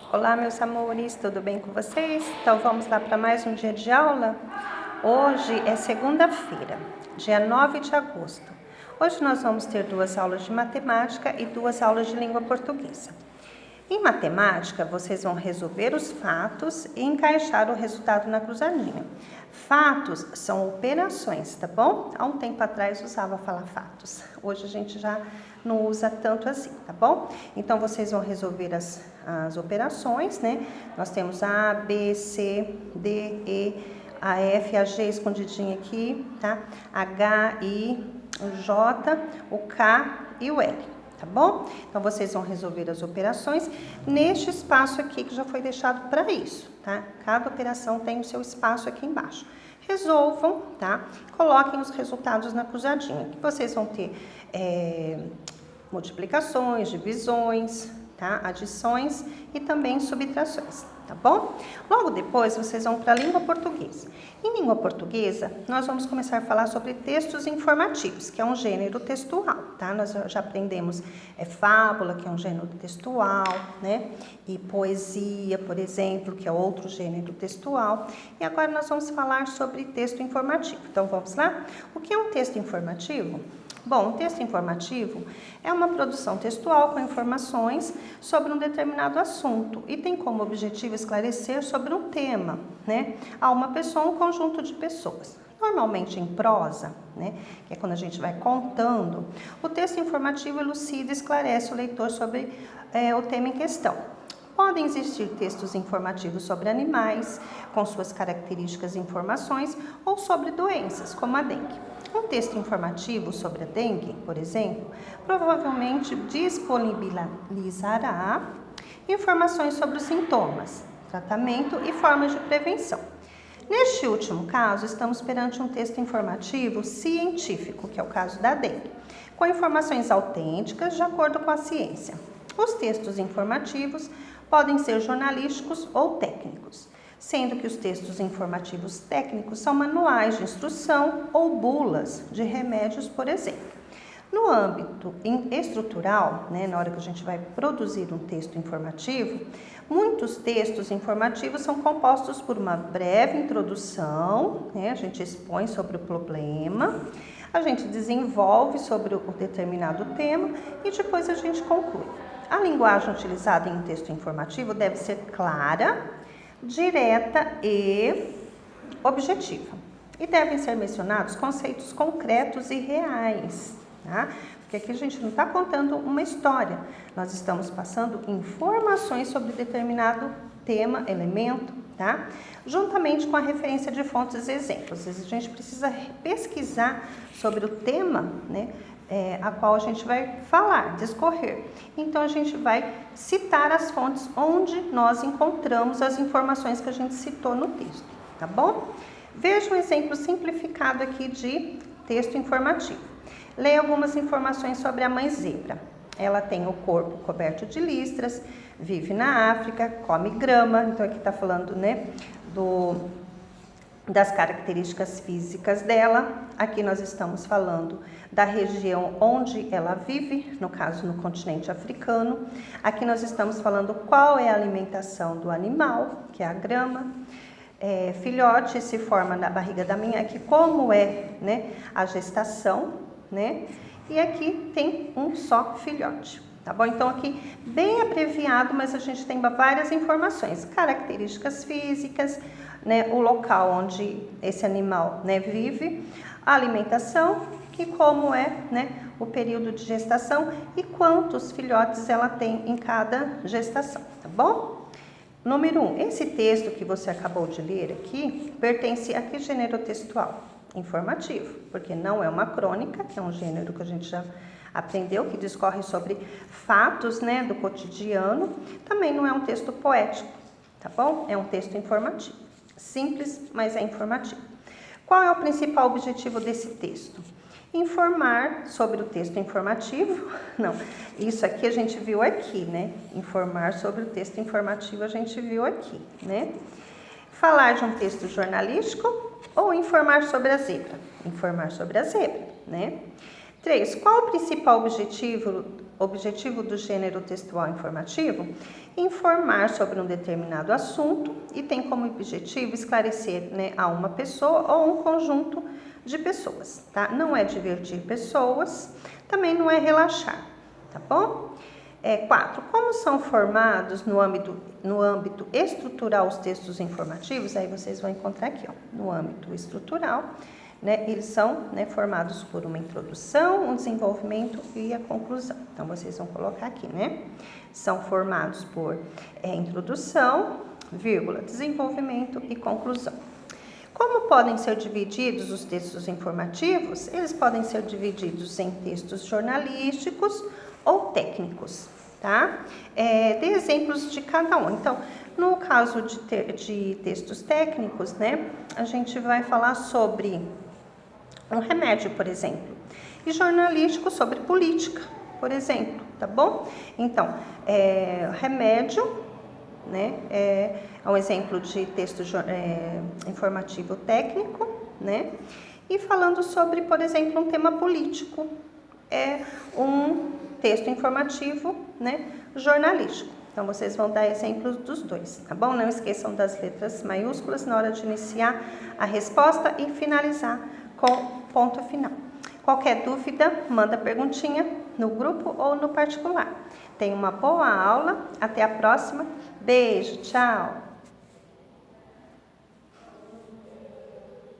Olá, meus amores, tudo bem com vocês? Então vamos lá para mais um dia de aula? Hoje é segunda-feira, dia 9 de agosto. Hoje nós vamos ter 2 aulas de matemática e 2 aulas de língua portuguesa. Em matemática, vocês vão resolver os fatos e encaixar o resultado na cruzadinha. Fatos são operações, tá bom? Há um tempo atrás usava falar fatos. Hoje a gente já não usa tanto assim, tá bom? Então, vocês vão resolver as operações, né? Nós temos A, B, C, D, E, a F, a G escondidinha aqui, tá? H, I, o J, o K e o L. Tá bom? Então, vocês vão resolver as operações neste espaço aqui que já foi deixado para isso, tá? Cada operação tem o seu espaço aqui embaixo. Resolvam, tá? Coloquem os resultados na cruzadinha, que vocês vão ter multiplicações, divisões, tá? Adições e também subtrações, tá bom? Logo depois, vocês vão para a língua portuguesa. Em língua portuguesa, nós vamos começar a falar sobre textos informativos, que é um gênero textual, tá? Nós já aprendemos fábula, que é um gênero textual, né? E poesia, por exemplo, que é outro gênero textual. E agora nós vamos falar sobre texto informativo. Então, vamos lá? O que é um texto informativo? Bom, um texto informativo é uma produção textual com informações sobre um determinado assunto e tem como objetivo esclarecer sobre um tema, né, a uma pessoa ou um conjunto de pessoas. Normalmente em prosa, né, que é quando a gente vai contando, o texto informativo elucida e esclarece o leitor sobre o tema em questão. Podem existir textos informativos sobre animais, com suas características e informações, ou sobre doenças, como a dengue. Um texto informativo sobre a dengue, por exemplo, provavelmente disponibilizará informações sobre os sintomas, tratamento e formas de prevenção. Neste último caso, estamos perante um texto informativo científico, que é o caso da dengue, com informações autênticas de acordo com a ciência. Os textos informativos podem ser jornalísticos ou técnicos, sendo que os textos informativos técnicos são manuais de instrução ou bulas de remédios, por exemplo. No âmbito estrutural, né, na hora que a gente vai produzir um texto informativo, muitos textos informativos são compostos por uma breve introdução, né, a gente expõe sobre o problema, a gente desenvolve sobre o determinado tema e depois a gente conclui. A linguagem utilizada em um texto informativo deve ser clara, direta e objetiva. E devem ser mencionados conceitos concretos e reais, tá? Porque aqui a gente não está contando uma história, nós estamos passando informações sobre determinado tema, elemento, tá? Juntamente com a referência de fontes e exemplos. A gente precisa pesquisar sobre o tema, né? A qual a gente vai falar, discorrer. Então, a gente vai citar as fontes onde nós encontramos as informações que a gente citou no texto, tá bom? Veja um exemplo simplificado aqui de texto informativo. Leia algumas informações sobre a mãe zebra. Ela tem o corpo coberto de listras, vive na África, come grama. Então, aqui está falando, né, das características físicas dela. Aqui nós estamos falando da região onde ela vive, no caso no continente africano. Aqui nós estamos falando qual é a alimentação do animal, que é a grama. Filhote se forma na barriga da mãe, aqui como é, né, a gestação, né? E aqui tem um só filhote. Tá bom? Então, aqui bem abreviado, mas a gente tem várias informações. Características físicas, né? O local onde esse animal, né, vive, a alimentação e como é, né, o período de gestação e quantos filhotes ela tem em cada gestação, tá bom? Número 1. Esse texto que você acabou de ler aqui pertence a que gênero textual? Informativo, porque não é uma crônica, que é um gênero que a gente já aprendeu, que discorre sobre fatos, né, do cotidiano. Também não é um texto poético, tá bom? É um texto informativo. Simples, mas é informativo. Qual é o principal objetivo desse texto? Informar sobre o texto informativo. Não, isso aqui a gente viu aqui, né? Informar sobre o texto informativo a gente viu aqui, né? Falar de um texto jornalístico ou informar sobre a zebra? Informar sobre a zebra, né? 3. Qual o principal objetivo objetivo do gênero textual informativo, informar sobre um determinado assunto e tem como objetivo esclarecer, né, a uma pessoa ou um conjunto de pessoas, tá? Não é divertir pessoas, também não é relaxar, tá bom? 4. Como são formados no âmbito estrutural os textos informativos? Aí vocês vão encontrar aqui, ó, no âmbito estrutural, né, eles são, né, formados por uma introdução, um desenvolvimento e a conclusão. Então, vocês vão colocar aqui, né? São formados por introdução, vírgula, desenvolvimento e conclusão. Como podem ser divididos os textos informativos? Eles podem ser divididos em textos jornalísticos ou técnicos, tá? Dê exemplos de cada um. Então, no caso de textos técnicos, né, a gente vai falar sobre um remédio, por exemplo, e jornalístico sobre política, por exemplo, tá bom? Então, remédio, né, é um exemplo de texto informativo técnico, né, e falando sobre, por exemplo, um tema político, é um texto informativo, né, jornalístico. Então, vocês vão dar exemplos dos dois, tá bom? Não esqueçam das letras maiúsculas na hora de iniciar a resposta e finalizar com ponto final. Qualquer dúvida, manda perguntinha no grupo ou no particular. Tenha uma boa aula, até a próxima. Beijo, tchau!